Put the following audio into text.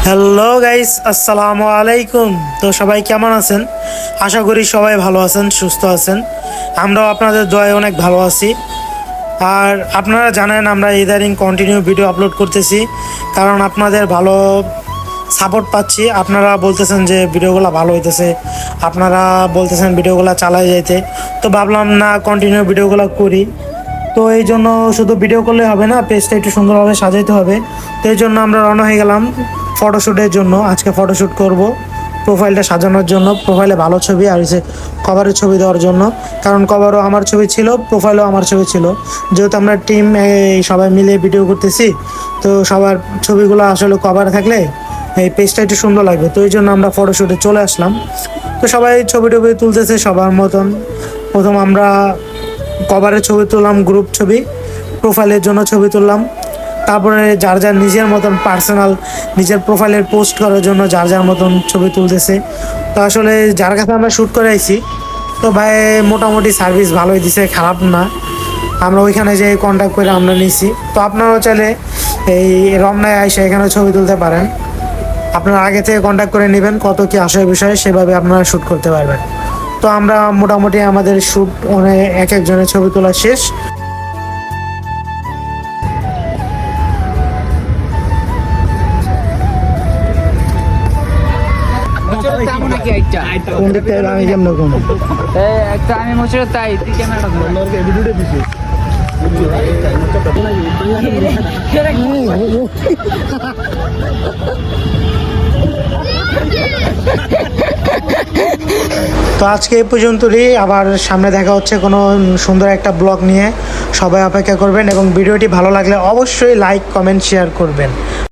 Hello guys, আসসালামু আলাইকুম। তো সবাই কেমন আছেন? আশা করি সবাই ভালো আছেন, সুস্থ আছেন। আমরাও আপনাদের দোয়ায় অনেক ভালো আছি। আর আপনারা জানেন আমরা ইদারিং কন্টিনিউ ভিডিও আপলোড করতেছি, কারণ আপনাদের ভালো সাপোর্ট পাচ্ছি। আপনারা বলতেছেন যে ভিডিওগুলো ভালো হইতেছে, আপনারা বলতেছেন ভিডিওগুলো চালাই যাইতে। তো ভাবলাম না, কন্টিনিউ ভিডিওগুলো করি। তো এই জন্য শুধু ভিডিও করলে হবে না, পেজটা একটু সুন্দরভাবে সাজাইতে হবে। তো এই জন্য আমরা রওনা হয়ে গেলাম ফটোশ্যুটের জন্য। আজকে ফটোশ্যুট করব প্রোফাইলটা সাজানোর জন্য, প্রোফাইলে ভালো ছবি আর হচ্ছে কভারের ছবি দেওয়ার জন্য। কারণ কভারও আমার ছবি ছিল, প্রোফাইলও আমার ছবি ছিল। যেহেতু আমরা টিম সবাই মিলে ভিডিও করতেছি, তো সবার ছবিগুলো আসলে কভারে থাকলে এই পেজটা একটু সুন্দর লাগবে। তো এই জন্য আমরা ফটোশ্যুটে চলে আসলাম। তো সবাই ছবি টবি তুলতেছে সবার মতন। প্রথম আমরা কভারের ছবি তুললাম, গ্রুপ ছবি, প্রোফাইলের জন্য ছবি তুললাম। তারপরে যার যার নিজের মতন পার্সোনাল নিজের প্রোফাইলের পোস্ট করার জন্য যার যার মতন ছবি তুলতেছে। তো আসলে যার কাছে আমরা শ্যুট করে আইছি, তো ভাই মোটামুটি সার্ভিস ভালোই দিছে, খারাপ না। আমরা ওইখানে যে কন্ট্যাক্ট করে আমরা নিছি। তো আপনারাও চাইলে এই রমনায় এসে এখানে ছবি তুলতে পারেন। আপনারা আগে থেকে কন্ট্যাক্ট করে নেবেন কত কী আসে বিষয়ে, সেভাবে আপনারা শ্যুট করতে পারবেন। তো আমরা মোটামুটি আমাদের শ্যুট এক একজনের ছবি তোলা শেষ। কোন দিক থেকে আমি কেমন কোন একটা আমি মোচড়ে তাই তুই ক্যামেরাটা ধর তো আজকে এই পর্যন্তই। আবার সামনে দেখা হচ্ছে কোনো সুন্দর একটা ব্লগ নিয়ে। সবাই অপেক্ষা করবেন এবং ভিডিওটি ভালো লাগলে অবশ্যই লাইক, কমেন্ট, শেয়ার করবেন।